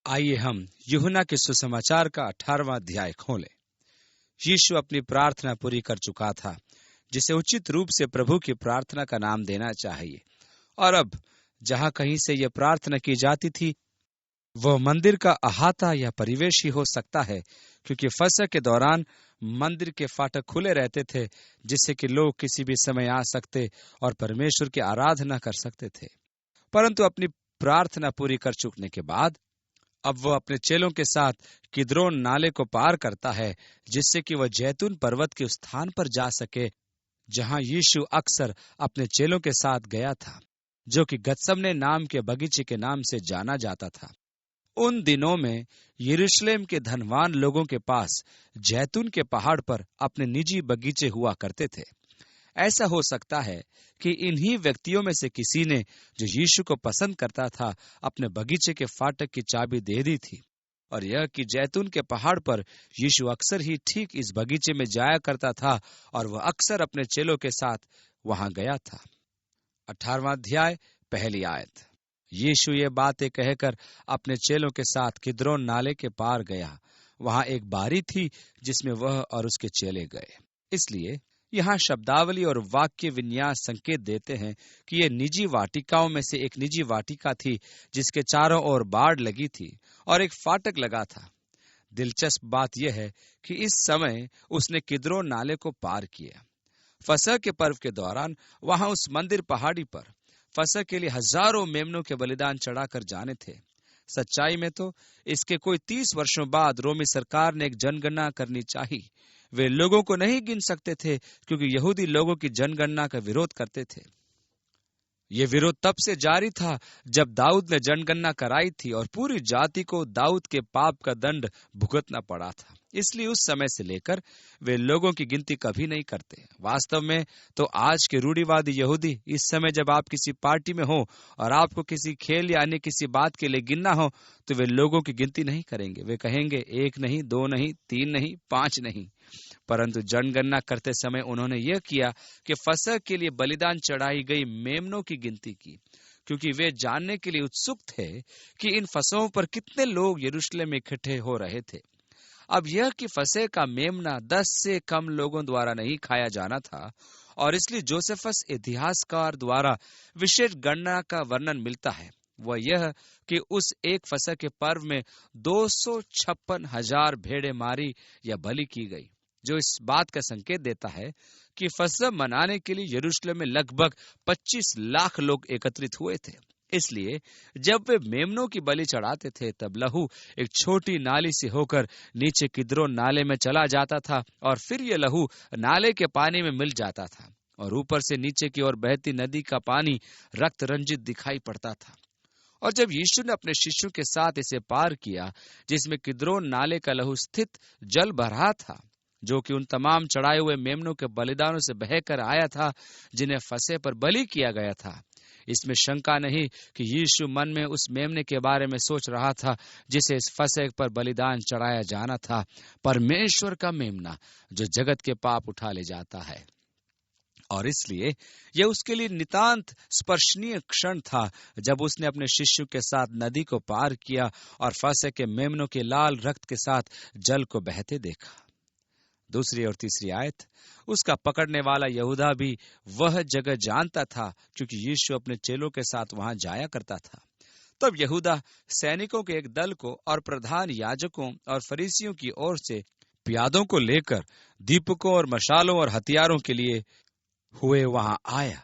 आइए हम यूहन्ना के सुसमाचार का 18वां अध्याय खोलें। यीशु अपनी प्रार्थना पूरी कर चुका था, जिसे उचित रूप से प्रभु की प्रार्थना का नाम देना चाहिए। और अब जहां कहीं से यह प्रार्थना की जाती थी, वह मंदिर का अहाता या परिवेश ही हो सकता है, क्योंकि फसह के दौरान मंदिर के फाटक खुले रहते थे, जिससे कि लोग किसी भी समय आ सकते और परमेश्वर की आराधना कर सकते थे। परंतु अपनी प्रार्थना पूरी कर चुकने के बाद अब वह अपने चेलों के साथ किद्रोन नाले को पार करता है, जिससे कि वह जैतून पर्वत के उस स्थान पर जा सके जहां यीशु अक्सर अपने चेलों के साथ गया था, जो कि गत्समने नाम के बगीचे के नाम से जाना जाता था। उन दिनों में यरूशलेम के धनवान लोगों के पास जैतून के पहाड़ पर अपने निजी बगीचे हुआ करते थे। ऐसा हो सकता है कि इन्हीं व्यक्तियों में से किसी ने, जो यीशु को पसंद करता था, अपने बगीचे के फाटक की चाबी दे दी थी, और यह कि जैतून के पहाड़ पर यीशु अक्सर ही ठीक इस बगीचे में जाया करता था और वह अक्सर अपने चेलों के साथ वहां गया था। 18वां अध्याय, पहली आयत। यीशु ये बातें कहकर अपने चेलों के साथ किद्रोन नाले के पार गया। वहां एक बारी थी जिसमें वह और उसके चेले गए। इसलिए यहाँ शब्दावली और वाक्य विन्यास संकेत देते हैं कि यह निजी वाटिकाओं में से एक निजी वाटिका थी, जिसके चारों ओर बाड़ लगी थी और एक फाटक लगा था। दिलचस्प बात यह है कि इस समय उसने किद्रोन नाले को पार किया। फसह के पर्व के दौरान वहां उस मंदिर पहाड़ी पर फसह के लिए हजारों मेमनों के बलिदान चढ़ाकर जाने थे। सच्चाई में तो इसके कोई 30 वर्षों बाद रोमी सरकार ने एक जनगणना करनी चाहिए। वे लोगों को नहीं गिन सकते थे, क्योंकि यहूदी लोगों की जनगणना का विरोध करते थे। ये विरोध तब से जारी था जब दाऊद ने जनगणना कराई थी और पूरी जाति को दाऊद के पाप का दंड भुगतना पड़ा था। इसलिए उस समय से लेकर वे लोगों की गिनती कभी नहीं करते। वास्तव में तो आज के रूढ़िवादी यहूदी इस समय जब आप किसी पार्टी में हो और आपको किसी खेल या अन्य किसी बात के लिए गिनना हो, तो वे लोगों की गिनती नहीं करेंगे। वे कहेंगे 1 नहीं, 2 नहीं, 3 नहीं, 5 नहीं। परंतु जनगणना करते समय उन्होंने यह किया कि फसह के लिए बलिदान चढ़ाई गई मेमनों की गिनती की, क्योंकि वे जानने के लिए उत्सुक थे कि इन फसहों पर कितने लोग यरूशलेम में इकट्ठे हो रहे थे। अब यह कि फसह का मेमना 10 से कम लोगों द्वारा नहीं खाया जाना था, और इसलिए जोसेफस इतिहासकार द्वारा विशेष गणना का वर्णन मिलता है। वह यह कि उस एक फसह के पर्व में 256,000 भेड़ें मारी या बलि की गई, जो इस बात का संकेत देता है कि फसह मनाने के लिए यरूशलेम में लगभग 25 लाख लोग एकत्रित हुए थे। इसलिए जब वे मेमनों की बलि चढ़ाते थे, तब लहू एक छोटी नाली से होकर नीचे किद्रोन नाले में चला जाता था, और फिर यह लहू नाले के पानी में मिल जाता था, और ऊपर से नीचे की ओर बहती नदी का पानी रक्त रंजित दिखाई पड़ता था। और जब यीशु ने अपने शिष्यों के साथ इसे पार किया, जिसमें किद्रोन नाले का लहू स्थित जल भरा था, जो कि उन तमाम चढ़ाए हुए मेमनों के बलिदानों से बहकर आया था, जिन्हें फसह पर बलि किया गया था, इसमें शंका नहीं कि यीशु मन में उस मेमने के बारे में सोच रहा था जिसे इस फसह पर बलिदान चढ़ाया जाना था, परमेश्वर का मेमना जो जगत के पाप उठा ले जाता है। और इसलिए यह उसके लिए नितांत स्पर्शनीय क्षण था जब उसने अपने शिष्यों के साथ नदी को पार किया और फसह के मेमनों के लाल रक्त के साथ जल को बहते देखा। दूसरी और तीसरी आयत। उसका पकड़ने वाला यहूदा भी वह जगह जानता था, क्योंकि यीशु अपने चेलों के साथ वहां जाया करता था। तब यहूदा सैनिकों के एक दल को और प्रधान याजकों और फरीसियों की ओर से प्यादों को लेकर दीपकों और मशालों और हथियारों के लिए हुए वहां आया।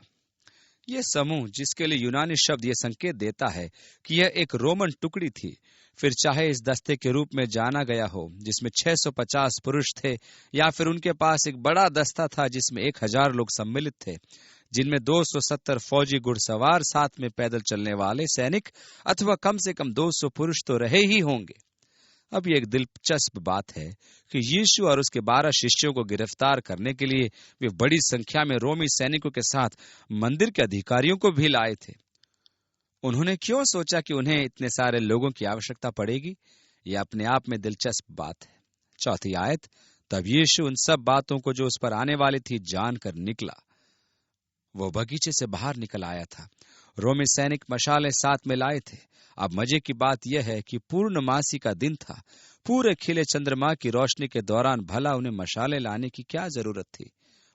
यह समूह, जिसके लिए यूनानी शब्द यह संकेत देता है कि यह एक रोमन टुकड़ी थी, फिर चाहे इस दस्ते के रूप में जाना गया हो, जिसमें 650 पुरुष थे, या फिर उनके पास एक बड़ा दस्ता था जिसमें 1000 लोग सम्मिलित थे, जिनमें 270 फौजी घुड़सवार, साथ में पैदल चलने वाले सैनिक, अथवा कम से कम 200 पुरुष तो रहे ही होंगे। अब ये एक दिलचस्प बात है कि यीशु और उसके 12 शिष्यों को गिरफ्तार करने के लिए वे बड़ी संख्या में रोमी सैनिकों के साथ मंदिर के अधिकारियों को भी लाए थे। उन्होंने क्यों सोचा कि उन्हें इतने सारे लोगों की आवश्यकता पड़ेगी? यह अपने आप में दिलचस्प बात है। चौथी आयत। तब यीशु उन सब बातों को जो उस पर आने वाली थी जानकर निकला वो बगीचे से बाहर निकल आया था। रोमी सैनिक मशालें साथ में लाए थे। अब मजे की बात यह है कि पूर्णमासी का दिन था। पूरे खिले चंद्रमा की रोशनी के दौरान भला उन्हें मशालें लाने की क्या जरूरत थी?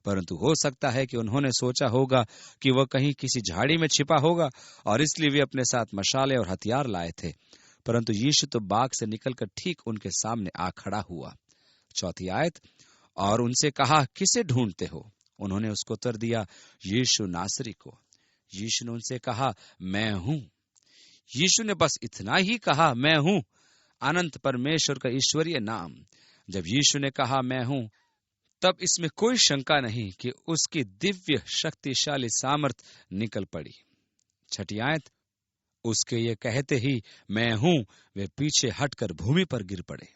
परंतु हो सकता है कि उन्होंने सोचा होगा कि वह कहीं किसी झाड़ी में छिपा होगा और इसलिए वे अपने साथ मशाले और हथियार लाए थे। परंतु यीशु तो बाग से निकलकर ठीक उनके सामने आ खड़ा हुआ। 4 आयत, और उनसे कहा, किसे ढूंढते हो? उन्होंने उसको उत्तर दिया, यीशु नासरी को। यीशु ने उनसे कहा, मैं हूं। यीशु ने बस इतना ही कहा, मैं हूं, अनंत परमेश्वर का ईश्वरीय नाम। जब यीशु ने कहा, मैं हूं, तब इसमें कोई शंका नहीं कि उसकी दिव्य शक्तिशाली सामर्थ निकल पड़ी। 6 आयत, उसके ये कहते ही मैं हूं, वे पीछे हटकर भूमि पर गिर पड़े।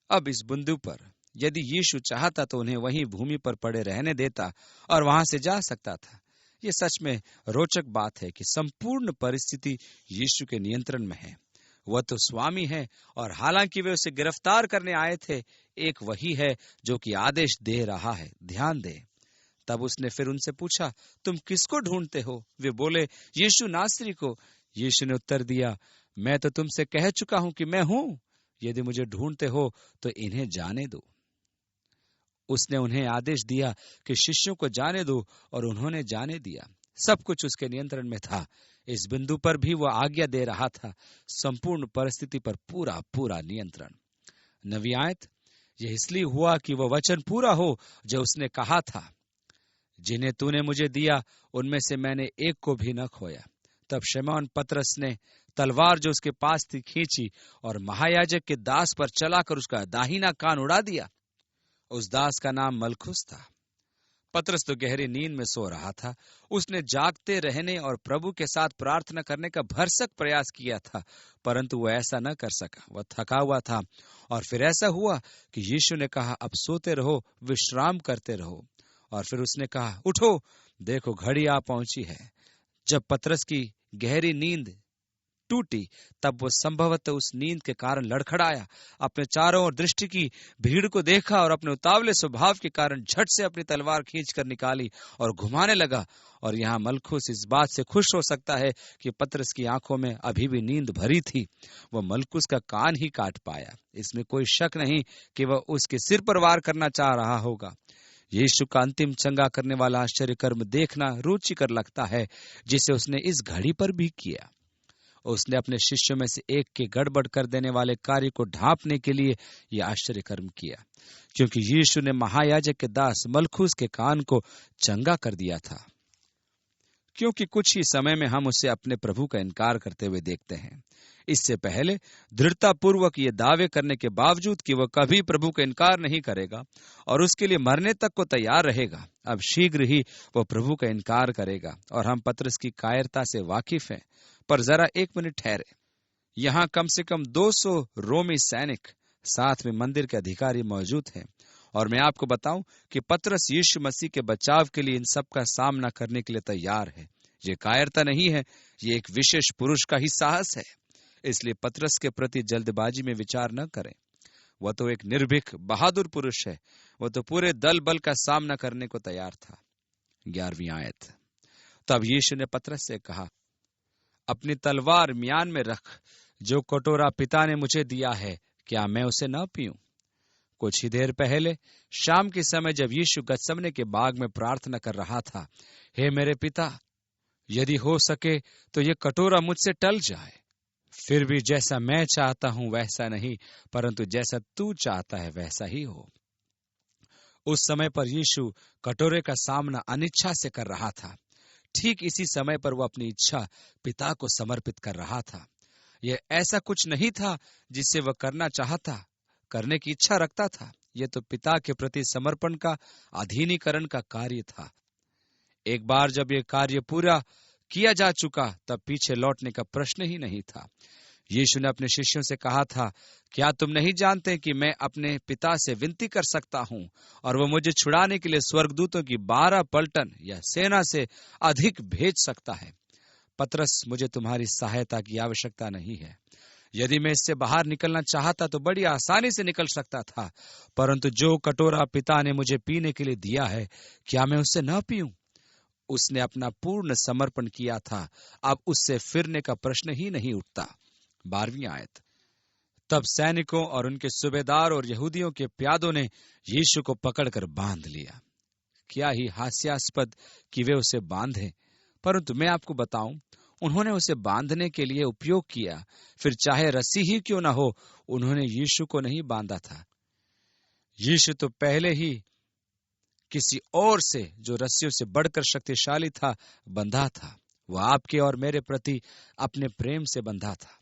अब इस बिंदु पर यदि यीशु चाहता तो उन्हें वहीं भूमि पर पड़े रहने देता और वहां से जा सकता था। ये सच में रोचक बात है कि संपूर्ण परिस्थिति यीशु के नियंत्रण में है। वह तो स्वामी है और हालांकि वे उसे गिरफ्तार करने आए थे, एक वही है जो कि आदेश दे रहा है, ध्यान दे। तब उसने फिर उनसे पूछा, तुम किसको ढूंढते हो? वे बोले, यीशु नासरी को। यीशु ने उत्तर दिया, मैं तो तुमसे कह चुका हूं कि मैं हूं। यदि मुझे ढूंढते हो तो इन्हें जाने दो। उसने उन्हें आदेश दिया कि शिष्यों को जाने दो और उन्होंने जाने दिया। सब कुछ उसके नियंत्रण में था। इस बिंदु पर भी वह आज्ञा दे रहा था। संपूर्ण परिस्थिति पर पूरा पूरा नियंत्रण। 9 आयत, यह इसलिए हुआ कि वह वचन पूरा हो जो उसने कहा था, जिन्हें तूने मुझे दिया उनमें से मैंने एक को भी न खोया। तब शमौन पतरस ने तलवार जो उसके पास थी खींची और महायाजक के दास पर चलाकर उसका दाहिना कान उड़ा दिया। उस दास का नाम मलखुस था। पतरस तो गहरी नींद में सो रहा था। उसने जागते रहने और प्रभु के साथ प्रार्थना करने का भरसक प्रयास किया था, परंतु वह ऐसा न कर सका। वह थका हुआ था। और फिर ऐसा हुआ कि यीशु ने कहा, अब सोते रहो, विश्राम करते रहो। और फिर उसने कहा, उठो, देखो घड़ी आ पहुंची है। जब पतरस की गहरी नींद टूटी, तब वो संभवतः उस नींद के कारण लड़खड़ाया, अपने चारों ओर दृष्टि की भीड़ को देखा और अपने उतावले स्वभाव के कारण झट से अपनी तलवार खींचकर निकाली और घुमाने लगा। और यहाँ मलखुस इस बात से खुश हो सकता है कि पतरस की आंखों में अभी भी नींद भरी थी। वह मलखुस का कान ही काट पाया। इसमें कोई शक नहीं कि वह उसके सिर पर वार करना चाह रहा होगा। यीशु का अंतिम चंगा करने वाला आश्चर्य कर्म देखना रुचिकर लगता है, जिसे उसने इस घड़ी पर भी किया। उसने अपने शिष्यों में से एक के गड़बड़ कर देने वाले कार्य को ढांपने के लिए यह आश्चर्य कर्म किया, क्योंकि यीशु ने महायाजक के दास मलखुस के कान को चंगा कर दिया था। क्योंकि कुछ ही समय में हम उसे अपने प्रभु का इनकार करते हुए देखते हैं। इससे पहले दृढ़तापूर्वक ये दावे करने के बावजूद कि वह कभी प्रभु का इनकार नहीं करेगा और उसके लिए मरने तक को तैयार रहेगा, अब शीघ्र ही वह प्रभु का इनकार करेगा। और हम पतरस की कायरता से वाकिफ हैं। पर जरा एक मिनट ठहरे। यहाँ कम से कम 200 रोमी सैनिक, साथ में मंदिर के अधिकारी मौजूद हैं। और मैं आपको बताऊं कि पतरस यीशु मसीह के बचाव के लिए इन सब का सामना करने के लिए तैयार है। ये कायरता नहीं है, ये एक विशेष पुरुष का ही साहस है। इसलिए पतरस के प्रति जल्दबाजी में विचार न करें। वह तो एक निर्भीक बहादुर पुरुष है। वह तो पूरे दल बल का सामना करने को तैयार था। 11वीं आयत, तब यीशु ने पतरस से कहा, अपनी तलवार म्यान में रख। जो कटोरा पिता ने मुझे दिया है, क्या मैं उसे न पीऊं? कुछ ही देर पहले शाम के समय जब यीशु गतसमने के बाग में प्रार्थना कर रहा था, हे मेरे पिता, यदि हो सके तो ये कटोरा मुझसे टल जाए, फिर भी जैसा मैं चाहता हूं वैसा नहीं, परंतु जैसा तू चाहता है वैसा ही हो। उस समय पर यीशु कटोरे का सामना अनिच्छा से कर रहा था। ठीक इसी समय पर वह अपनी इच्छा पिता को समर्पित कर रहा था। यह ऐसा कुछ नहीं था जिससे वह करना चाहता, करने की इच्छा रखता था। यह तो पिता के प्रति समर्पण का अधीनीकरण का कार्य था। एक बार जब यह कार्य पूरा किया जा चुका, तब पीछे लौटने का प्रश्न ही नहीं था। यीशु ने अपने शिष्यों से कहा था, क्या तुम नहीं जानते कि मैं अपने पिता से विनती कर सकता हूं और वह मुझे छुड़ाने के लिए स्वर्गदूतों की 12 पलटन या सेना से अधिक भेज सकता है? पतरस, मुझे तुम्हारी सहायता की आवश्यकता नहीं है। यदि मैं इससे बाहर निकलना चाहता तो बड़ी आसानी से निकल सकता था, परंतु जो कटोरा पिता ने मुझे पीने के लिए दिया है, क्या मैं उससे न पीऊं? उसने अपना पूर्ण समर्पण किया था, अब उससे फिरने का प्रश्न ही नहीं उठता। 12वीं आयत। तब सैनिकों और उनके सूबेदार और यहूदियों के प्यादों ने यीशु को पकड़कर बांध लिया। क्या ही हास्यास्पद कि वे उसे बांधे, परंतु मैं आपको बताऊं, उन्होंने उसे बांधने के लिए उपयोग किया, फिर चाहे रस्सी ही क्यों न हो, उन्होंने यीशु को नहीं बांधा था। यीशु तो पहले ही किसी और से, जो रस्सियों से बढ़कर शक्तिशाली था, बंधा था। वह आपके और मेरे प्रति अपने प्रेम से बंधा था।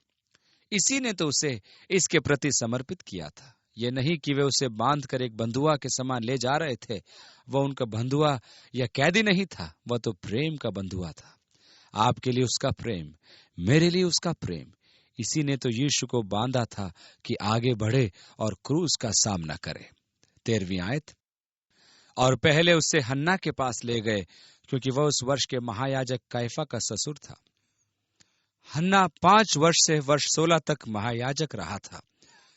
इसी ने तो उसे इसके प्रति समर्पित किया था। ये नहीं कि वे उसे बांधकर एक बंधुआ के समान ले जा रहे थे। वह उनका बंधुआ या कैदी नहीं था, वह तो प्रेम का बंधुआ था। आपके लिए उसका प्रेम, मेरे लिए उसका प्रेम। इसी ने तो यीशु को बांधा था कि आगे बढ़े और क्रूस का सामना करे। 13वीं आयत। और पहले उससे हन्ना के पास ले गए, क्योंकि वह उस वर्ष के महायाजक कैफा का ससुर था। हन्ना 5 वर्ष से वर्ष 16 तक महायाजक रहा था।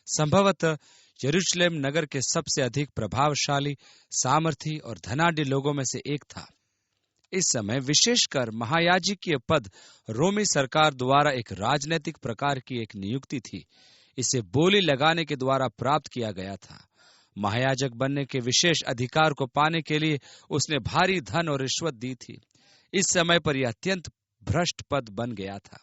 संभवतः यरूशलेम नगर के सबसे अधिक प्रभावशाली, सामर्थी और धनाढ्य लोगों में से एक था। इस समय विशेषकर महायाजकीय पद रोमी सरकार द्वारा एक राजनीतिक प्रकार की एक नियुक्ति थी। इसे बोली लगाने के द्वारा प्राप्त किया गया था। महायाजक बनने के विशेष अधिकार को पाने के लिए उसने भारी धन और रिश्वत दी थी। इस समय पर यह अत्यंत भ्रष्ट पद बन गया था।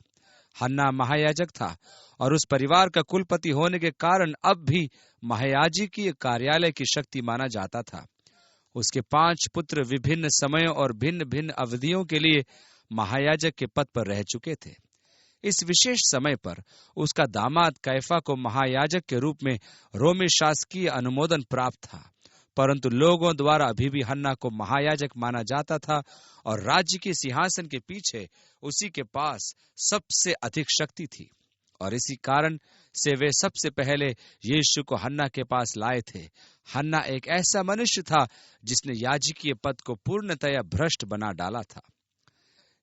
हन्ना महायाजक था और उस परिवार का कुलपति होने के कारण अब भी महायाजकीय कार्यालय की शक्ति माना जाता था। उसके 5 पुत्र विभिन्न समयों और भिन्न भिन्न अवधियों के लिए महायाजक के पद पर रह चुके थे। इस विशेष समय पर उसका दामाद कैफा को महायाजक के रूप में रोमी शासकीय अनुमोदन प्राप्त था, परंतु लोगों द्वारा अभी भी हन्ना को महायाजक माना जाता था और राज्य के सिंहासन के पीछे उसी के पास सबसे अधिक शक्ति थी। और इसी कारण से वे सबसे पहले यीशु को हन्ना के पास लाए थे। हन्ना एक ऐसा मनुष्य था जिसने याजकीय पद को पूर्णतया भ्रष्ट बना डाला था।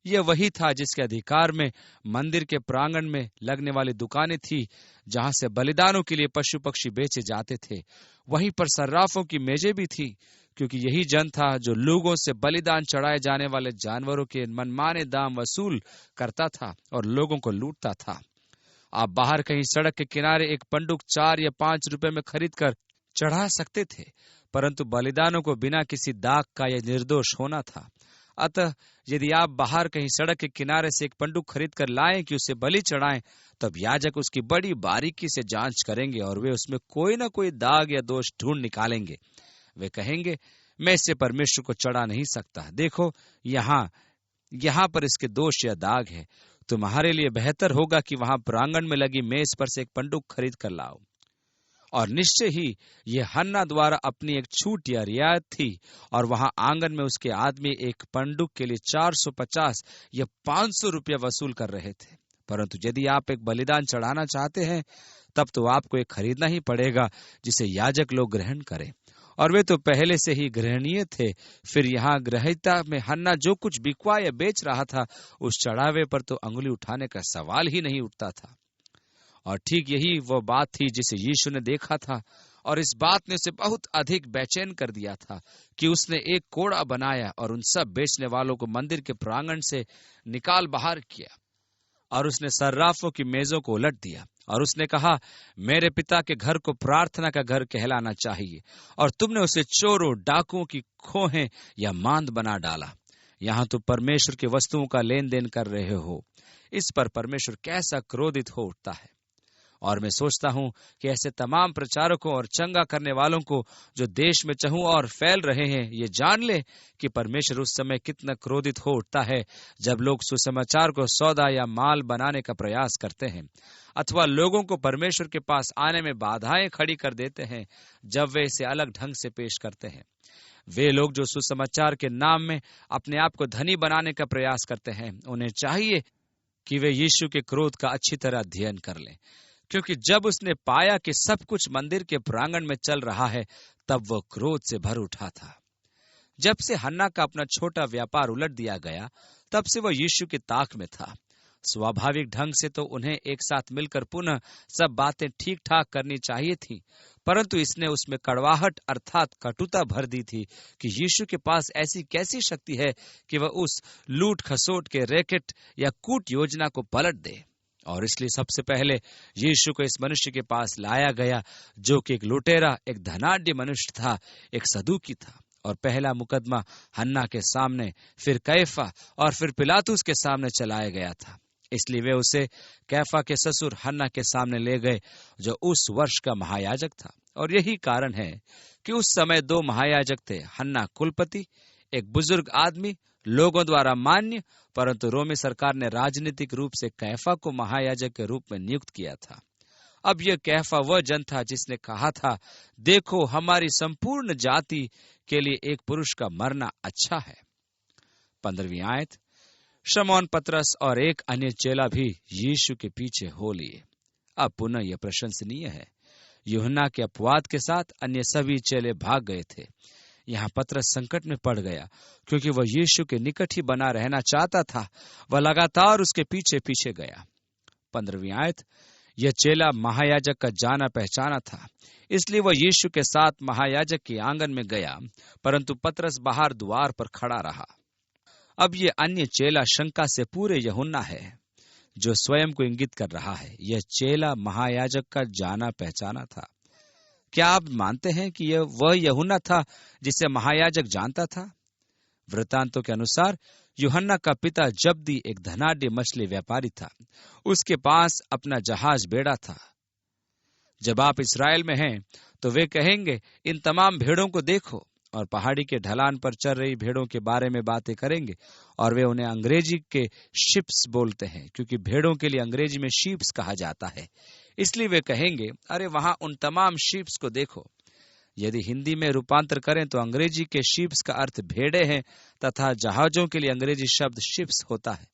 यह वही था जिसके अधिकार में मंदिर के प्रांगण में लगने वाली दुकानें थी, जहां से बलिदानों के लिए पशु पक्षी बेचे जाते थे। वहीं पर सर्राफों की मेजें भी थी, क्योंकि यही जन था जो लोगों से बलिदान चढ़ाए जाने वाले जानवरों के मनमाने दाम वसूल करता था और लोगों को लूटता था। आप बाहर कहीं सड़क के किनारे एक पंडुक 4 या 5 रुपए में खरीद कर चढ़ा सकते थे, परंतु बलिदानों को बिना किसी दाग का यह निर्दोष होना था। अतः यदि आप बाहर कहीं सड़क के किनारे से एक पंडुक खरीद कर लाएं कि उसे बलि चढ़ाएं, तब याजक उसकी बड़ी बारीकी से जांच करेंगे और वे उसमें कोई न कोई दाग या दोष ढूंढ निकालेंगे। वे कहेंगे, मैं इसे परमेश्वर को चढ़ा नहीं सकता। देखो, यहाँ पर इसके दोष या दाग है। तुम्हारे लिए बेहतर होगा कि वहां प्रांगण में लगी मेज पर से एक पंडुक खरीद कर लाओ। और निश्चय ही यह हन्ना द्वारा अपनी एक छूट या रियायत थी, और वहां आंगन में उसके आदमी एक पंडुक के लिए 450 या 500 रुपया वसूल कर रहे थे। परंतु यदि आप एक बलिदान चढ़ाना चाहते हैं, तब तो आपको एक खरीदना ही पड़ेगा जिसे याजक लोग ग्रहण करें, और वे तो पहले से ही ग्रहणीय थे। फिर यहाँ ग्रहिता में हन्ना जो कुछ बिकवा या बेच रहा था, उस चढ़ावे पर तो अंगुली उठाने का सवाल ही नहीं उठता था। और ठीक यही वह बात थी जिसे यीशु ने देखा था, और इस बात ने उसे बहुत अधिक बेचैन कर दिया था कि उसने एक कोड़ा बनाया और उन सब बेचने वालों को मंदिर के प्रांगण से निकाल बाहर किया, और उसने सर्राफों की मेजों को उलट दिया, और उसने कहा, मेरे पिता के घर को प्रार्थना का घर कहलाना चाहिए, और तुमने उसे चोरों डाकुओं की खोहें या मांद बना डाला। यहाँ तो परमेश्वर की वस्तुओं का लेन देन कर रहे हो। इस पर परमेश्वर कैसा क्रोधित हो उठता है। और मैं सोचता हूं कि ऐसे तमाम प्रचारकों और चंगा करने वालों को जो देश में चहु और फैल रहे हैं, ये जान ले कि परमेश्वर उस समय कितना क्रोधित हो उठता है जब लोग सुसमाचार को सौदा या माल बनाने का प्रयास करते हैं, अथवा लोगों को परमेश्वर के पास आने में बाधाएं खड़ी कर देते हैं जब वे इसे अलग ढंग से पेश करते हैं। वे लोग जो सुसमाचार के नाम में अपने आप को धनी बनाने का प्रयास करते हैं, उन्हें चाहिए कि वे यीशु के क्रोध का अच्छी तरह अध्ययन कर लें, क्योंकि जब उसने पाया कि सब कुछ मंदिर के प्रांगण में चल रहा है, तब वह क्रोध से भर उठा था। जब से हन्ना का अपना छोटा व्यापार उलट दिया गया, तब से वह यीशु की ताक में था। स्वाभाविक ढंग से तो उन्हें एक साथ मिलकर पुनः सब बातें ठीक ठाक करनी चाहिए थी, परंतु इसने उसमें कड़वाहट अर्थात कटुता भर दी थी कि यीशु के पास ऐसी कैसी शक्ति है कि वह उस लूट खसोट के रैकेट या कूट योजना को पलट दे। और इसलिए सबसे पहले यीशु को इस मनुष्य के पास लाया गया, जो कि एक लुटेरा, एक धनाढ्य मनुष्य था, एक सदूकी था। और पहला मुकदमा हन्ना के सामने, फिर कैफा और फिर पिलातुस के सामने चलाया गया था। इसलिए वे उसे कैफा के ससुर हन्ना के सामने ले गए, जो उस वर्ष का महायाजक था। और यही कारण है कि उस समय 2 महायाजक थे, हन्ना कुलपति, एक बुजुर्ग आदमी, लोगों द्वारा मान्य, परंतु रोमी सरकार ने राजनीतिक रूप से कैफा को महायाजक के रूप में नियुक्त किया था। अब यह कैफा वह जन था जिसने कहा था, देखो, हमारी संपूर्ण जाति के लिए एक पुरुष का मरना अच्छा है। 15वीं आयत। शमौन पतरस और एक अन्य चेला भी यीशु के पीछे हो लिए। अब पुनः यह प्रशंसनीय है, यूहन्ना के अपवाद के साथ अन्य सभी चेले भाग गए थे। यहाँ पतरस संकट में पड़ गया, क्योंकि वह यीशु के निकट ही बना रहना चाहता था। वह लगातार उसके पीछे पीछे गया। 15वीं आयत। यह चेला महायाजक का जाना पहचाना था, इसलिए वह यीशु के साथ महायाजक के आंगन में गया, परंतु पतरस बाहर द्वार पर खड़ा रहा। अब यह अन्य चेला शंका से पूरे यूहन्ना है, जो स्वयं को इंगित कर रहा है। यह चेला महायाजक का जाना पहचाना था। क्या आप मानते हैं कि यह वह यूहन्ना था जिसे महायाजक जानता था? वृत्तांतों के अनुसार यूहन्ना का पिता जब्दी एक धनाढ्य मछली व्यापारी था। उसके पास अपना जहाज बेड़ा था। जब आप इस्राएल में हैं तो वे कहेंगे, इन तमाम भेड़ों को देखो, और पहाड़ी के ढलान पर चल रही भेड़ों के बारे में बातें करेंगे। और वे उन्हें अंग्रेजी के शिप्स बोलते हैं, क्योंकि भेड़ों के लिए अंग्रेजी में शीप्स कहा जाता है। इसलिए वे कहेंगे, अरे वहां उन तमाम शीप्स को देखो। यदि हिंदी में रूपांतर करें तो अंग्रेजी के शीप्स का अर्थ भेड़े हैं, तथा जहाजों के लिए अंग्रेजी शब्द शिप्स होता है।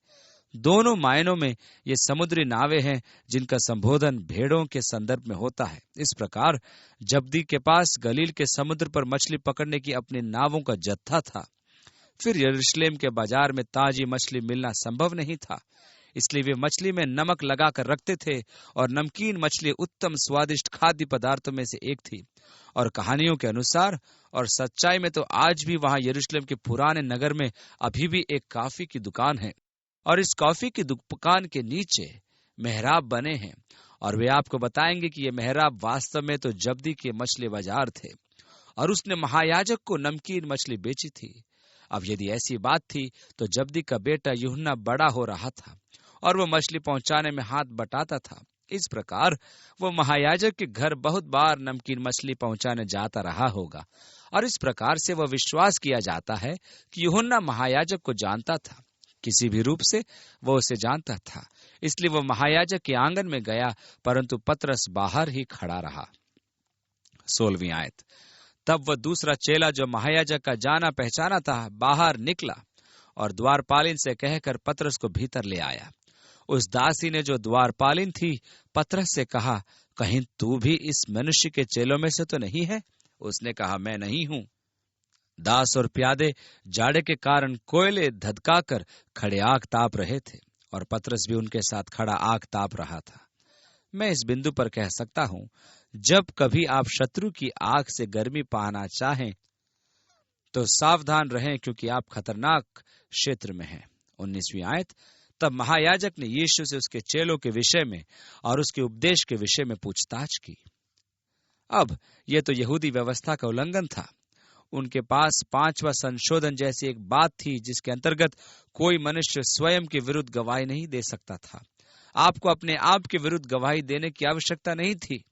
दोनों मायनों में ये समुद्री नावें हैं, जिनका संबोधन भेड़ों के संदर्भ में होता है। इस प्रकार जब्दी के पास गलील के समुद्र पर मछली पकड़ने की अपनी नावों का जत्था था। फिर यरूशलेम के बाजार में ताजी मछली मिलना संभव नहीं था, इसलिए वे मछली में नमक लगाकर रखते थे, और नमकीन मछली उत्तम स्वादिष्ट खाद्य पदार्थों में से एक थी। और कहानियों के अनुसार और सच्चाई में तो आज भी वहां यरूशलेम के पुराने नगर में अभी भी एक कॉफी की दुकान है, और इस कॉफी की दुकान के नीचे मेहराब बने हैं। और वे आपको बताएंगे कि ये मेहराब वास्तव में तो जब्दी के मछली बाजार थे, और उसने महायाजक को नमकीन मछली बेची थी। अब यदि ऐसी बात थी तो जब्दी का बेटा यूहन्ना बड़ा हो रहा था, और वह मछली पहुंचाने में हाथ बटाता था। इस प्रकार वह महायाजक के घर बहुत बार नमकीन मछली पहुंचाने जाता रहा होगा, और इस प्रकार से वह विश्वास किया जाता है कि यूहन्ना महायाजक को जानता था। किसी भी रूप से वह उसे जानता था, इसलिए वह महायाजक के आंगन में गया, परंतु पतरस बाहर ही खड़ा रहा। 16वीं आयत। तब वह दूसरा चेला जो महायाजक का जाना पहचाना था बाहर निकला, और द्वारपालिन से कहकर पतरस को भीतर ले आया। उस दासी ने जो द्वारपालिन थी पतरस से कहा, कहीं तू भी इस मनुष्य के चेलों में से तो नहीं है? उसने कहा, मैं नहीं हूं। दास और प्यादे जाड़े के कारण कोयले धधकाकर खड़े आग ताप रहे थे, और पतरस भी उनके साथ खड़ा आग ताप रहा था। मैं इस बिंदु पर कह सकता हूं, जब कभी आप शत्रु की आग से गर्मी पाना चाहें तो सावधान रहें, क्योंकि आप खतरनाक क्षेत्र में हैं। 19वीं आयत। तब महायाजक ने यीशु से उसके चेलों के विषय में और उसके उपदेश के विषय में पूछताछ की। अब यह तो यहूदी व्यवस्था का उल्लंघन था। उनके पास 5वां संशोधन जैसी एक बात थी, जिसके अंतर्गत कोई मनुष्य स्वयं के विरुद्ध गवाही नहीं दे सकता था। आपको अपने आप के विरुद्ध गवाही देने की आवश्यकता नहीं थी।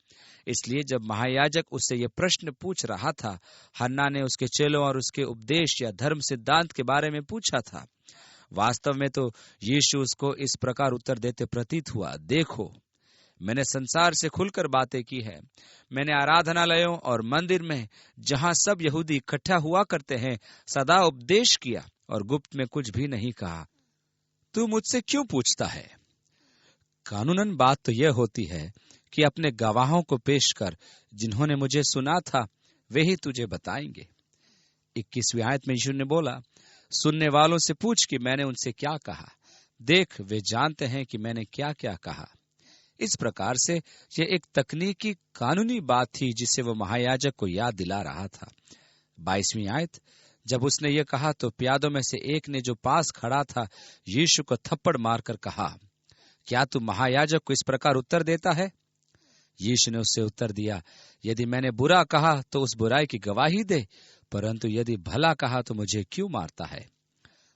इसलिए जब महायाजक उससे यह प्रश्न पूछ रहा था, हन्ना ने उसके चेलों और उसके उपदेश या धर्म सिद्धांत के बारे में पूछा था। वास्तव में तो यीशु उसको इस प्रकार उत्तर देते प्रतीत हुआ, देखो, मैंने संसार से खुलकर बातें की है। मैंने आराधनालयों और मंदिर में, जहां सब यहूदी इकट्ठा हुआ करते हैं, सदा उपदेश किया और गुप्त में कुछ भी नहीं कहा। तू मुझसे क्यों पूछता है? कानूनन बात तो यह होती है कि अपने गवाहों को पेश कर, जिन्होंने मुझे सुना था वे ही तुझे बताएंगे। 21वीं आयत में यीशु ने बोला, सुनने वालों से पूछ कि मैंने उनसे क्या कहा। देख, वे जानते हैं कि मैंने क्या क्या कहा। इस प्रकार से यह एक तकनीकी कानूनी बात थी जिसे वो महायाजक को याद दिला रहा था। 22वीं आयत, जब उसने ये कहा तो प्यादों में से एक ने जो पास खड़ा था यीशु को थप्पड़ मारकर कहा, क्या तू महायाजक को इस प्रकार उत्तर देता है? यीशु ने उससे उत्तर दिया, यदि मैंने बुरा कहा तो उस बुराई की गवाही दे, परंतु यदि भला कहा तो मुझे क्यों मारता है?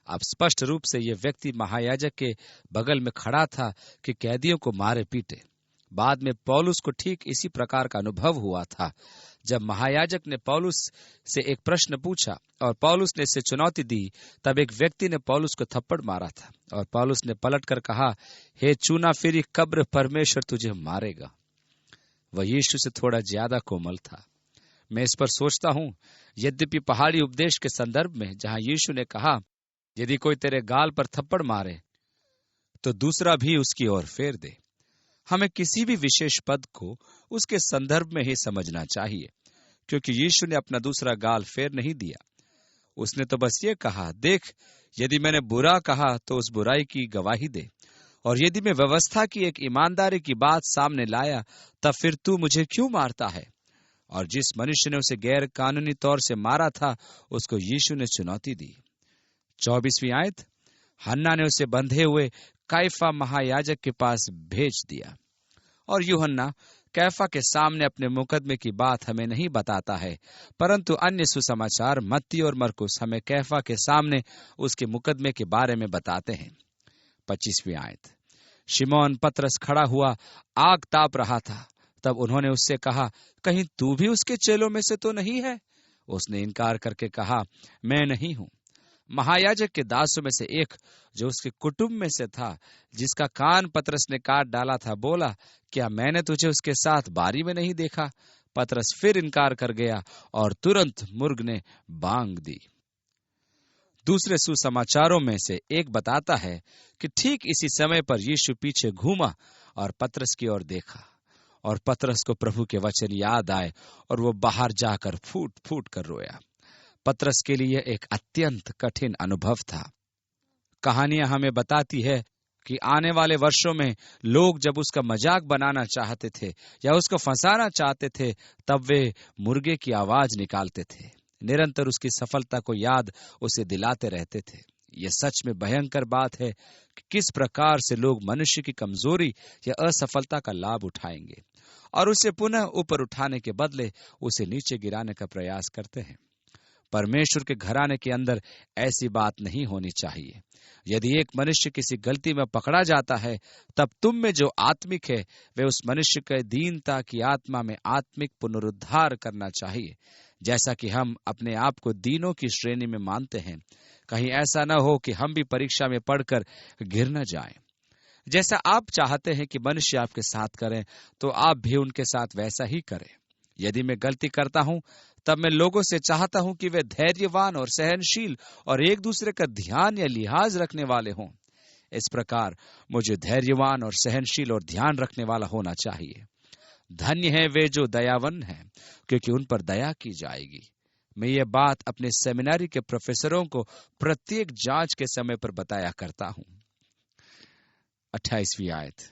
अब स्पष्ट रूप से यह व्यक्ति महायाजक के बगल में खड़ा था कि कैदियों को मारे पीटे। बाद में पौलुस को ठीक इसी प्रकार का अनुभव हुआ था। जब महायाजक ने पौलुस से एक प्रश्न पूछा और पौलुस ने इसे चुनौती दी, तब एक व्यक्ति ने पौलुस को थप्पड़ मारा था और पौलुस ने पलटकर कहा, हे चूना फिरी कब्र, परमेश्वर तुझे मारेगा। वह यीशु से थोड़ा ज्यादा कोमल था। मैं इस पर सोचता हूं, यद्यपि पहाड़ी उपदेश के संदर्भ में जहां यीशु ने कहा, यदि कोई तेरे गाल पर थप्पड़ मारे तो दूसरा भी उसकी ओर फेर दे, हमें किसी भी विशेष पद को उसके संदर्भ में ही समझना चाहिए, क्योंकि यीशु ने अपना दूसरा गाल फेर नहीं दिया। उसने तो बस ये कहा, देख, यदि मैंने बुरा कहा तो उस बुराई की गवाही दे, और यदि मैं व्यवस्था की एक ईमानदारी की बात सामने लाया, तब फिर तू मुझे क्यों मारता है? और जिस मनुष्य ने उसे गैर कानूनी तौर से मारा था, उसको यीशु ने चुनौती दी। 24वीं आयत, हन्ना ने उसे बंधे हुए कैफा महायाजक के पास भेज दिया। और यूहन्ना कैफा के सामने अपने मुकदमे की बात हमें नहीं बताता है, परंतु अन्य सुसमाचार मत्ती और मरकुस हमें कैफा के सामने उसके मुकदमे के बारे में बताते हैं। 25वीं आयत, शिमोन पतरस खड़ा हुआ आग ताप रहा था। तब उन्होंने उससे कहा, कहीं तू भी उसके चेलों में से तो नहीं है? उसने इनकार करके कहा, मैं नहीं हूं। महायाजक के दासों में से एक, जो उसके कुटुंब में से था, जिसका कान पतरस ने काट डाला था, बोला, क्या मैंने तुझे उसके साथ बारी में नहीं देखा? पतरस फिर इनकार कर गया और तुरंत मुर्ग ने बांग दी। दूसरे सुसमाचारों में से एक बताता है कि ठीक इसी समय पर यीशु पीछे घूमा और पतरस की ओर देखा, और पतरस को प्रभु के वचन याद आए और वो बाहर जाकर फूट फूट कर रोया। पतरस के लिए एक अत्यंत कठिन अनुभव था। कहानियां हमें बताती है कि आने वाले वर्षों में लोग जब उसका मजाक बनाना चाहते थे या उसको फंसाना चाहते थे, तब वे मुर्गे की आवाज निकालते थे। निरंतर उसकी सफलता को याद उसे दिलाते रहते थे। यह सच में भयंकर बात है कि किस प्रकार से लोग मनुष्य की कमजोरी या असफलता का लाभ उठाएंगे और उसे पुनः ऊपर उठाने के बदले उसे नीचे गिराने का प्रयास करते हैं। परमेश्वर के घराने के अंदर ऐसी बात नहीं होनी चाहिए। यदि एक मनुष्य किसी गलती में पकड़ा जाता है, तब तुम में जो आत्मिक है, वे उस मनुष्य के दीनता की आत्मा में आत्मिक पुनरुद्धार करना चाहिए, जैसा कि हम अपने आप को दीनों की श्रेणी में मानते हैं। कहीं ऐसा न हो कि हम भी परीक्षा में पढ़कर गिर न जाएं। जैसा आप चाहते हैं कि मनुष्य आपके साथ करें, तो आप भी उनके साथ वैसा ही करें। यदि मैं गलती करता हूं, तब मैं लोगों से चाहता हूं कि वे धैर्यवान और सहनशील और एक दूसरे का ध्यान या लिहाज रखने वाले हों। इस प्रकार मुझे धैर्यवान और सहनशील और ध्यान रखने वाला होना चाहिए। धन्य है वे जो दयावान हैं, क्योंकि उन पर दया की जाएगी। मैं ये बात अपने सेमिनारी के प्रोफेसरों को प्रत्येक जांच के समय पर बताया करता हूं। 28वीं आयत,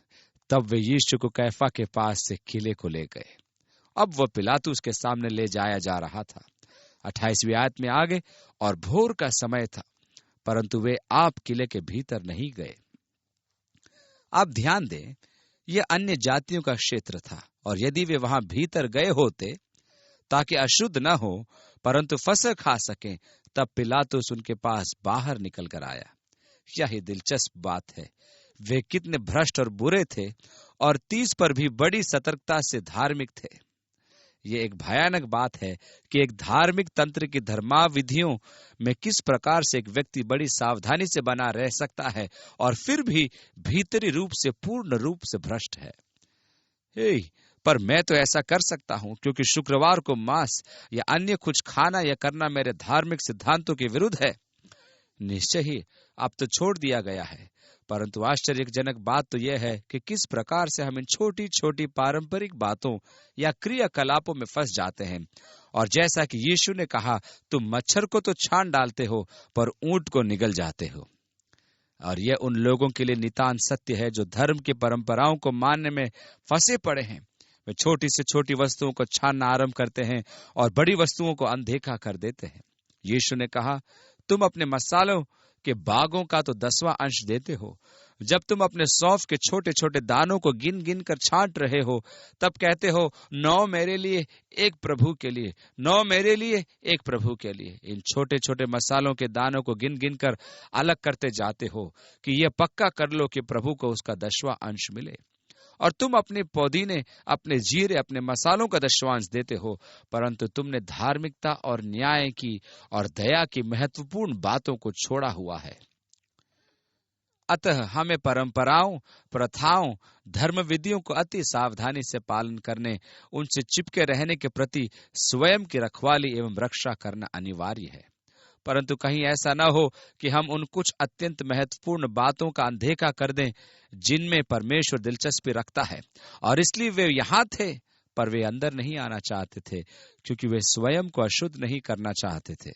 तब वे यीशु को कैफा के पास से किले को ले गए। अब वह पिलातुस के सामने ले जाया जा रहा था। 28वीं आयत में आगे, और भोर का समय था, परंतु वे आप किले के भीतर नहीं गए। आप ध्यान दें, यह अन्य जातियों का क्षेत्र था, और यदि वे वहां भीतर गए होते ताकि अशुद्ध न हो परंतु फसह खा सकें, तब पिलातुस उनके पास बाहर निकल कर आया। यही दिलचस्प बात है। वे कितने भ्रष्ट और बुरे थे, और 30 पर भी बड़ी सतर्कता से धार्मिक थे। ये एक भयानक बात है कि एक धार्मिक तंत्र की धर्माविधियों में किस प्रकार से एक व्यक्ति बड़ी सावधानी से बना रह सकता है और फिर भी भीतरी रूप से पूर्ण रूप से भ्रष्ट है। पर मैं तो ऐसा कर सकता हूं, क्योंकि शुक्रवार को मांस या अन्य कुछ खाना या करना मेरे धार्मिक सिद्धांतों के विरुद्ध है। निश्चय ही अब तो छोड़ दिया गया है, परंतु आश्चर्यजनक बात तो यह है कि किस प्रकार से हम इन छोटी छोटी पारंपरिक बातों या क्रियाकलापों में फंस जाते हैं। और जैसा कि यीशु ने कहा, तुम मच्छर को तो छान डालते हो पर ऊंट को निगल जाते हो। और यह उन लोगों के लिए नितांत सत्य है जो धर्म की परंपराओं को मानने में फंसे पड़े हैं। वे छोटी से छोटी वस्तुओं को छानना आरंभ करते हैं और बड़ी वस्तुओं को अनदेखा कर देते हैं। यीशु ने कहा, तुम अपने मसालों के बागों का तो 10वां अंश देते हो। जब तुम अपने सौंफ के छोटे छोटे दानों को गिन गिन कर छांट रहे हो, तब कहते हो 9 मेरे लिए, एक प्रभु के लिए, 9 मेरे लिए, एक प्रभु के लिए। इन छोटे छोटे मसालों के दानों को गिन गिन कर अलग करते जाते हो कि यह पक्का कर लो कि प्रभु को उसका 10वां अंश मिले। और तुम अपने पुदीने, अपने जीरे, अपने मसालों का 10वां देते हो, परंतु तुमने धार्मिकता और न्याय की और दया की महत्वपूर्ण बातों को छोड़ा हुआ है। अतः हमें परंपराओं, प्रथाओं, धर्म विधियों को अति सावधानी से पालन करने, उनसे चिपके रहने के प्रति स्वयं की रखवाली एवं रक्षा करना अनिवार्य है। परंतु कहीं ऐसा न हो कि हम उन कुछ अत्यंत महत्वपूर्ण बातों का अनदेखा कर दें जिनमें परमेश्वर दिलचस्पी रखता है, और इसलिए वे यहाँ थे पर वे अंदर नहीं आना चाहते थे, क्योंकि वे स्वयं को अशुद्ध नहीं करना चाहते थे।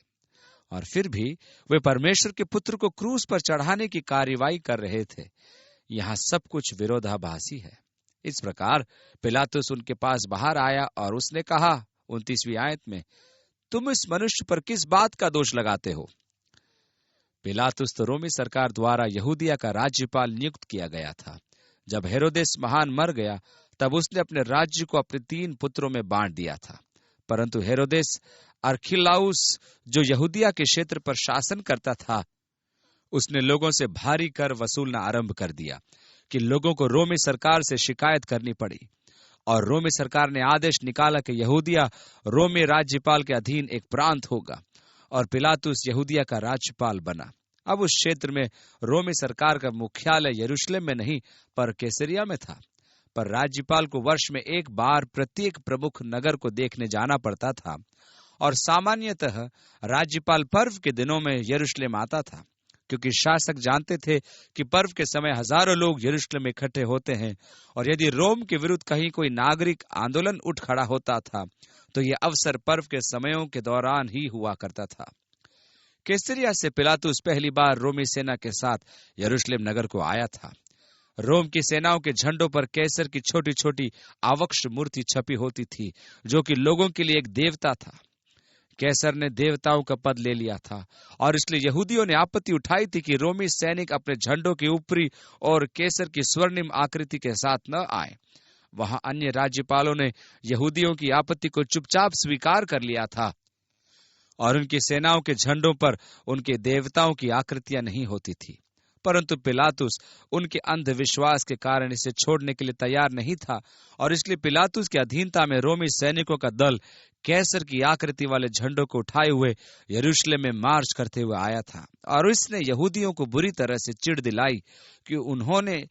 और फिर भी वे परमेश्वर के पुत्र को क्रूस पर चढ़ाने की कार्यवाही कर रहे थे। यहाँ सब कुछ विरोधाभासी है। इस प्रकार पिलातुस उनके पास बाहर आया और उसने कहा, 29वीं आयत में, तुम इस मनुष्य पर किस बात का दोष लगाते हो? पिलातुस तो रोमी सरकार द्वारा यहूदिया का राज्यपाल नियुक्त किया गया था। जब हेरोदेस महान मर गया, तब उसने अपने राज्य को अपने 3 पुत्रों में बांट दिया था। परंतु हेरोदेस अरखिलाउस, जो यहूदिया के क्षेत्र पर शासन करता था, उसने लोगों से भारी कर वसूलना आरंभ कर दिया कि लोगों को रोमी सरकार से शिकायत करनी पड़ी। और रोमी सरकार ने आदेश निकाला कि यहूदिया रोमी राज्यपाल के अधीन एक प्रांत होगा, और पिलातुस यहूदिया का राज्यपाल बना। अब उस क्षेत्र में रोमी सरकार का मुख्यालय यरूशलेम में नहीं पर कैसरिया में था। पर राज्यपाल को वर्ष में एक बार प्रत्येक प्रमुख नगर को देखने जाना पड़ता था, और सामान्यतः राज्यपाल पर्व के दिनों में यरूशलेम आता था, क्योंकि शासक जानते थे कि पर्व के समय हजारों लोग यरूशलेम में इकट्ठे होते हैं, और यदि रोम के विरुद्ध कहीं कोई नागरिक आंदोलन उठ खड़ा होता था तो यह अवसर पर्व के समयों के दौरान ही हुआ करता था। कैसरिया से पिलातुस पहली बार रोमी सेना के साथ यरूशलेम नगर को आया था। रोम की सेनाओं के झंडों पर कैसर की छोटी छोटी आवक्ष मूर्ति छपी होती थी, जो कि लोगों के लिए एक देवता था। कैसर ने देवताओं का पद ले लिया था, और इसलिए यहूदियों ने आपत्ति उठाई थी कि रोमी सैनिक अपने झंडों के ऊपरी और कैसर की स्वर्णिम आकृति के साथ न आए। वहां अन्य राज्यपालों ने यहूदियों की आपत्ति को चुपचाप स्वीकार कर लिया था, और उनकी सेनाओं के झंडों पर उनके देवताओं की आकृतियां नहीं होती थी। परंतु पिलातुस उनके अंधविश्वास के कारण इसे छोड़ने के लिए तैयार नहीं था, और इसलिए पिलातुस की अधीनता में रोमी सैनिकों का दल कैसर की आकृति वाले झंडों को उठाए हुए यरूशलेम में मार्च करते हुए आया था। और इसने यहूदियों को बुरी तरह से चिढ़ दिलाई कि उन्होंने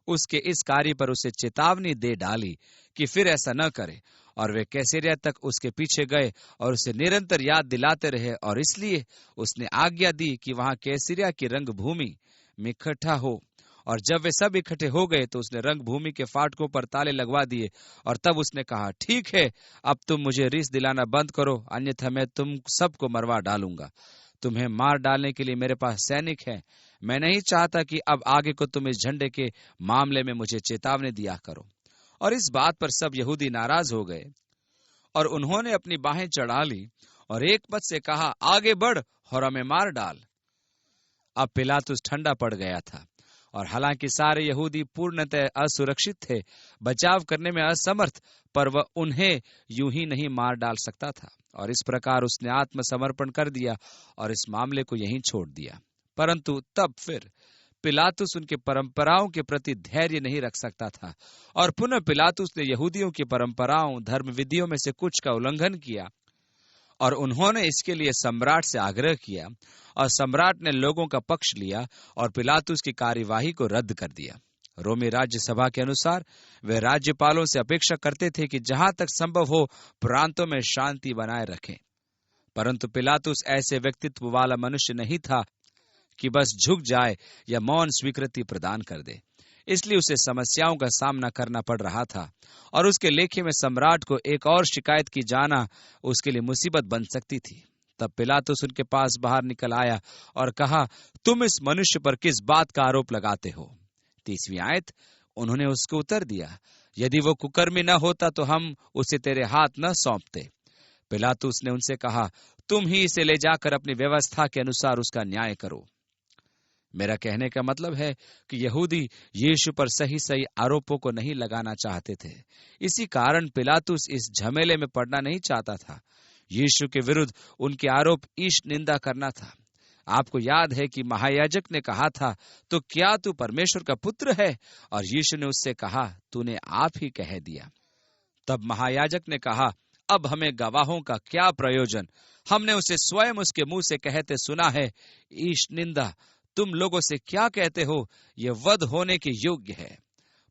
उसके इस कार्य पर उसे चेतावनी दे डाली कि फिर ऐसा न करे, और वे कैसरिया तक उसके पीछे गए और उसे निरंतर याद दिलाते रहे। और इसलिए उसने आज्ञा दी कि वहां कैसरिया की रंगभूमि में इकट्ठा हो। और जब वे सब इकट्ठे हो गए तो उसने रंगभूमि के फाटकों पर ताले लगवा दिए, और तब उसने कहा, ठीक है, अब तुम मुझे रिस दिलाना बंद करो, अन्यथा मैं तुम सबको मरवा डालूंगा। तुम्हें मार डालने के लिए मेरे पास सैनिक है। मैं नहीं चाहता कि अब आगे को तुम इस झंडे के मामले में मुझे चेतावनी दिया करो। और इस बात पर सब यहूदी नाराज हो गए, और उन्होंने अपनी बाहें चढ़ा ली और एक मत से कहा, आगे बढ़ और हमें मार डाल। अब पिलातुस ठंडा पड़ गया था, और हालांकि सारे यहूदी पूर्णतः असुरक्षित थे, बचाव करने में असमर्थ, पर वह उन्हें यूं ही नहीं मार डाल सकता था। और इस प्रकार उसने आत्मसमर्पण कर दिया और इस मामले को यहीं छोड़ दिया। परंतु तब फिर पिलातुस उनके परंपराओं के प्रति धैर्य नहीं रख सकता था, और पुनः पिलातुस ने यहूदियों की परंपराओं, धर्म विधियों में से कुछ का उल्लंघन किया, और उन्होंने इसके लिए सम्राट से आग्रह किया, और सम्राट ने लोगों का पक्ष लिया और पिलातुस की कार्यवाही को रद्द कर दिया। रोमी राज्य सभा के अनुसार वे राज्यपालों से अपेक्षा करते थे कि जहां तक संभव हो प्रांतों में शांति बनाए रखें। परंतु पिलातुस ऐसे व्यक्तित्व वाला मनुष्य नहीं था कि बस झुक जाए या मौन स्वीकृति प्रदान कर दे। इसलिए उसे समस्याओं का सामना करना पड़ रहा था, और उसके लेखे में सम्राट को एक और शिकायत की जाना उसके लिए मुसीबत बन सकती थी। तब पिलातुस उनके पास बाहर निकल आया और कहा, तुम इस मनुष्य पर किस बात का आरोप लगाते हो? 30वीं आयत, उन्होंने उसको उत्तर दिया, यदि वो कुकर्मी न होता तो हम उसे तेरे हाथ न सौंपते। पिलातुस ने उनसे कहा, तुम ही इसे ले जाकर अपनी व्यवस्था के अनुसार उसका न्याय करो। मेरा कहने का मतलब है कि यहूदी यीशु पर सही सही आरोपों को नहीं लगाना चाहते थे। इसी कारण पिलातुस इस झमेले में पड़ना नहीं चाहता था। यीशु के विरुद्ध उनके आरोप ईश निंदा करना था। आपको याद है कि महायाजक ने कहा था, तो क्या तू परमेश्वर का पुत्र है? और यीशु ने उससे कहा, तूने आप ही कह दिया। तब महायाजक ने कहा, अब हमें गवाहों का क्या प्रयोजन? हमने उसे स्वयं उसके मुंह से कहते सुना है, ईश निंदा तुम लोगों से क्या कहते हो? ये वध होने के योग्य है।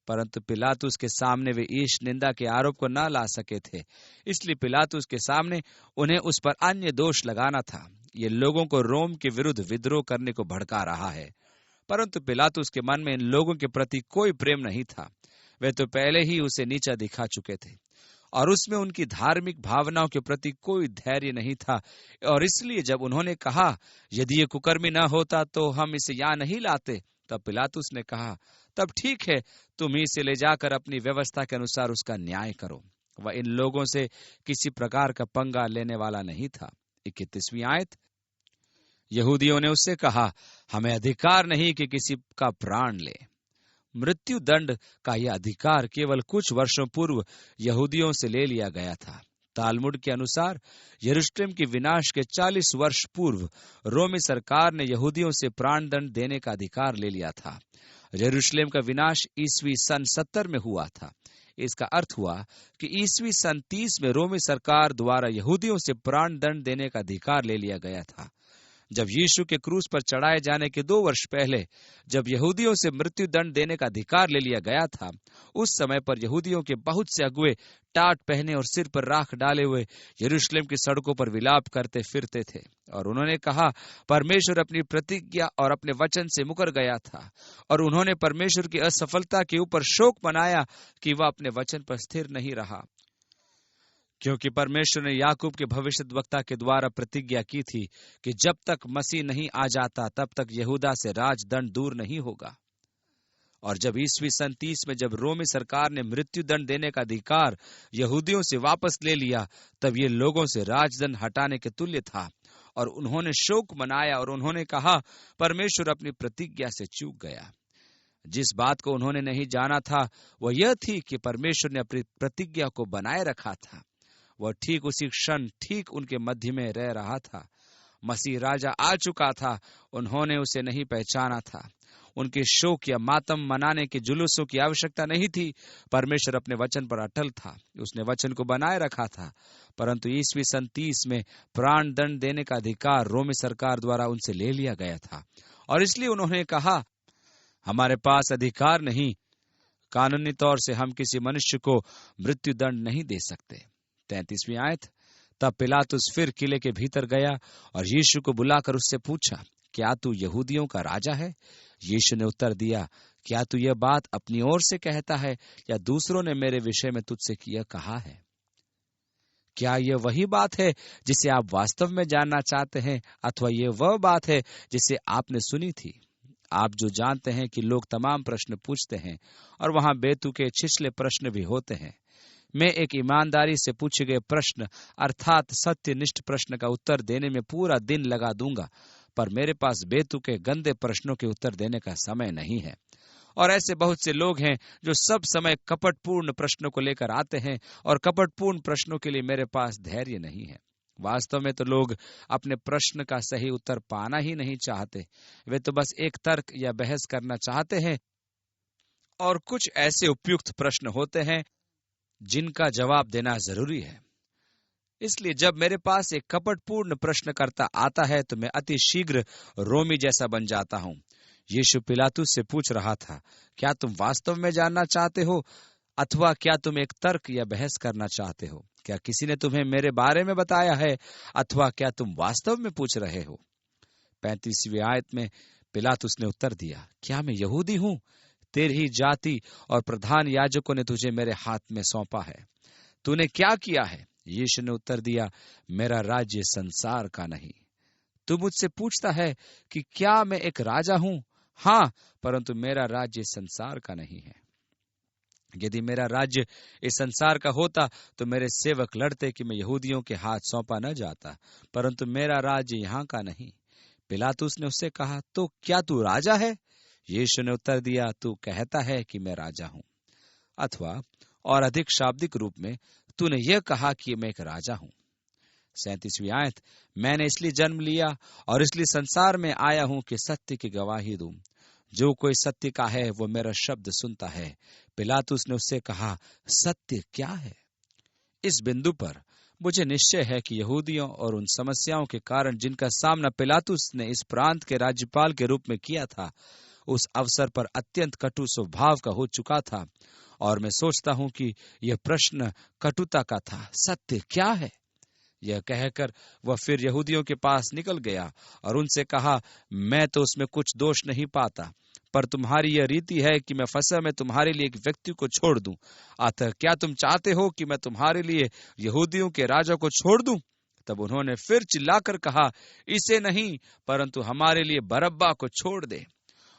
परंतु पिलातुस के सामने वे ईश निंदा के आरोप को न ला सके थे, इसलिए पिलातुस के सामने उन्हें उस पर अन्य दोष लगाना था। ये लोगों को रोम के विरुद्ध विद्रोह करने को भड़का रहा है। परंतु पिलातुस के मन में इन लोगों के प्रति कोई प्रेम नहीं था। वे तो पहले ही उसे नीचा दिखा चुके थे और उसमें उनकी धार्मिक भावनाओं के प्रति कोई धैर्य नहीं था। और इसलिए जब उन्होंने कहा, यदि ये कुकर्मी न होता तो हम इसे यहाँ नहीं लाते, तब पिलातुस ने कहा, तब ठीक है, तुम ही इसे ले जाकर अपनी व्यवस्था के अनुसार उसका न्याय करो। वह इन लोगों से किसी प्रकार का पंगा लेने वाला नहीं था। 31वीं आयत, यहूदियों ने उससे कहा, हमें अधिकार नहीं कि किसी का प्राण ले। मृत्यु दंड का यह अधिकार केवल कुछ वर्षों पूर्व यहूदियों से ले लिया गया था। तालमुड के अनुसार यरूशलेम के विनाश के 40 वर्ष पूर्व रोमी सरकार ने यहूदियों से प्राण दंड देने का अधिकार ले लिया था। यरूशलेम का विनाश ईस्वी सन 70 में हुआ था। इसका अर्थ हुआ कि ईस्वी सन 30 में रोमी सरकार द्वारा यहूदियों से प्राण दंड देने का अधिकार ले लिया गया था। जब यीशु के क्रूस पर चढ़ाए जाने के 2 वर्ष पहले जब यहूदियों से मृत्यु दंड देने का अधिकार ले लिया गया था, उस समय पर यहूदियों के बहुत से अगुए टाट पहने और सिर पर राख डाले हुए यरूशलेम की सड़कों पर विलाप करते फिरते थे और उन्होंने कहा, परमेश्वर अपनी प्रतिज्ञा और अपने वचन से मुकर गया था। और उन्होंने परमेश्वर की असफलता के ऊपर शोक मनाया कि वह अपने वचन पर स्थिर नहीं रहा, क्योंकि परमेश्वर ने याकूब के भविष्यद्वक्ता के द्वारा प्रतिज्ञा की थी कि जब तक मसीह नहीं आ जाता तब तक यहूदा से राजदंड दूर नहीं होगा। और जब ईस्वी सन 30 में जब रोमी सरकार ने मृत्यु दंड देने का अधिकार यहूदियों से वापस ले लिया, तब ये लोगों से राजदंड हटाने के तुल्य था। और उन्होंने शोक मनाया और उन्होंने कहा, परमेश्वर अपनी प्रतिज्ञा से चूक गया। जिस बात को उन्होंने नहीं जाना था वह यह थी कि परमेश्वर ने अपनी प्रतिज्ञा को बनाए रखा था। वह ठीक उसी क्षण ठीक उनके मध्य में रह रहा था। मसीह राजा आ चुका था, उन्होंने उसे नहीं पहचाना था। उनके शोक या मातम मनाने के जुलूसों की आवश्यकता नहीं थी। परमेश्वर अपने वचन पर अटल था, उसने वचन को बनाए रखा था। परंतु ईस्वी सन 30 में प्राण दंड देने का अधिकार रोमी सरकार द्वारा उनसे ले लिया गया था और इसलिए उन्होंने कहा, हमारे पास अधिकार नहीं, कानूनी तौर से हम किसी मनुष्य को मृत्यु दंड नहीं दे सकते। 33वीं आयत, तब पिलातुस फिर किले के भीतर गया और यीशु को बुलाकर उससे पूछा, क्या तू यहूदियों का राजा है? यीशु ने उत्तर दिया, क्या तू यह बात अपनी ओर से कहता है या दूसरों ने मेरे विषय में तुझसे यह कहा है? क्या यह वही बात है जिसे आप वास्तव में जानना चाहते हैं, अथवा यह वह बात है जिसे आपने सुनी थी? आप जो जानते हैं कि लोग तमाम प्रश्न पूछते हैं और वहां बेतुके छिछले प्रश्न भी होते हैं। मैं एक ईमानदारी से पूछे गए प्रश्न अर्थात सत्यनिष्ठ प्रश्न का उत्तर देने में पूरा दिन लगा दूंगा, पर मेरे पास बेतुके गंदे प्रश्नों के उत्तर देने का समय नहीं है। और ऐसे बहुत से लोग हैं जो सब समय कपटपूर्ण प्रश्नों को लेकर आते हैं और कपटपूर्ण प्रश्नों के लिए मेरे पास धैर्य नहीं है। वास्तव में तो लोग अपने प्रश्न का सही उत्तर पाना ही नहीं चाहते, वे तो बस एक तर्क या बहस करना चाहते हैं। और कुछ ऐसे उपयुक्त प्रश्न होते हैं जिनका जवाब देना जरूरी है। इसलिए जब मेरे पास एक कपटपूर्ण प्रश्नकर्ता आता है तो मैं अति शीघ्र रोमी जैसा बन जाता हूं। यीशु पिलातुस से पूछ रहा था, क्या तुम वास्तव में जानना चाहते हो अथवा क्या तुम एक तर्क या बहस करना चाहते हो? क्या किसी ने तुम्हें मेरे बारे में बताया है अथवा क्या तुम वास्तव में पूछ रहे हो? 35वीं आयत में पिलातुस ने उत्तर दिया, क्या मैं यहूदी हूं? तेरी ही जाति और प्रधान याजकों ने तुझे मेरे हाथ में सौंपा है। तूने क्या किया है? यीशु ने उत्तर दिया, मेरा राज्य संसार का नहीं। तू मुझसे पूछता है कि क्या मैं एक राजा हूं? हाँ, परंतु मेरा राज्य संसार का नहीं है। यदि मेरा राज्य इस संसार का होता तो मेरे सेवक लड़ते कि मैं यहूदियों के हाथ सौंपा न जाता, परंतु मेरा राज्य यहाँ का नहीं। पिलातुस ने उससे कहा, तो क्या तू राजा है? यीशु ने उत्तर दिया, तू कहता है कि मैं राजा हूं। अथवा और अधिक शाब्दिक रूप में, तूने यह कहा कि मैं एक राजा हूं। 37वीं आयत, मैंने इसलिए जन्म लिया और इसलिए संसार में आया हूं कि सत्य की गवाही दूं। जो कोई सत्य का है वो मेरा शब्द सुनता है। पिलातुस ने उससे कहा, सत्य क्या है? इस बिंदु पर मुझे निश्चय है कि यहूदियों और उन समस्याओं के कारण जिनका सामना पिलातुस ने इस प्रांत के राज्यपाल के रूप में किया था, उस अवसर पर अत्यंत कटु स्वभाव का हो चुका था। और मैं सोचता हूं कि यह प्रश्न कटुता का था, सत्य क्या है? यह कहकर वह फिर यहूदियों के पास निकल गया और उनसे कहा, मैं तो उसमें कुछ दोष नहीं पाता, पर तुम्हारी यह रीति है कि मैं फसह में तुम्हारे लिए एक व्यक्ति को छोड़ दूं। अतः क्या तुम चाहते हो कि मैं तुम्हारे लिए यहूदियों के राजा को छोड़ दूं? तब उन्होंने फिर चिल्लाकर कहा, इसे नहीं, परंतु हमारे लिए बरअब्बा को छोड़ दे।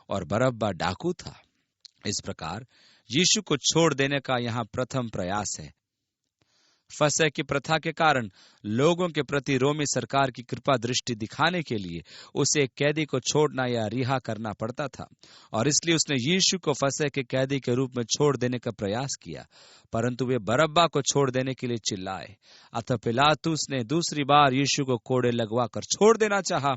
और बरअब्बा डाकू था। इस प्रकार यीशु को छोड़ देने का यहाँ प्रथम प्रयास है। फसह की प्रथा के कारण लोगों के प्रति रोमी सरकार की कृपा दृष्टि दिखाने के लिए उसे एक कैदी को छोड़ना या रिहा करना पड़ता था, और इसलिए उसने यीशु को फसह के कैदी के रूप में छोड़ देने का प्रयास किया, परंतु वे बरअब्बा को छोड़ देने के लिए चिल्लाए। अतः पिलातुस ने दूसरी बार यीशु को कोड़े लगवा कर छोड़ देना चाहा।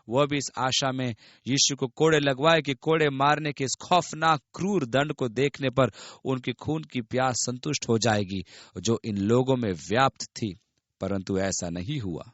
वह भी इस आशा में यीशु को कोड़े लगवाए कि कोड़े मारने के इस खौफनाक क्रूर दंड को देखने पर उनकी खून की प्यास संतुष्ट हो जाएगी जो इन लोगों में व्याप्त थी, परंतु ऐसा नहीं हुआ।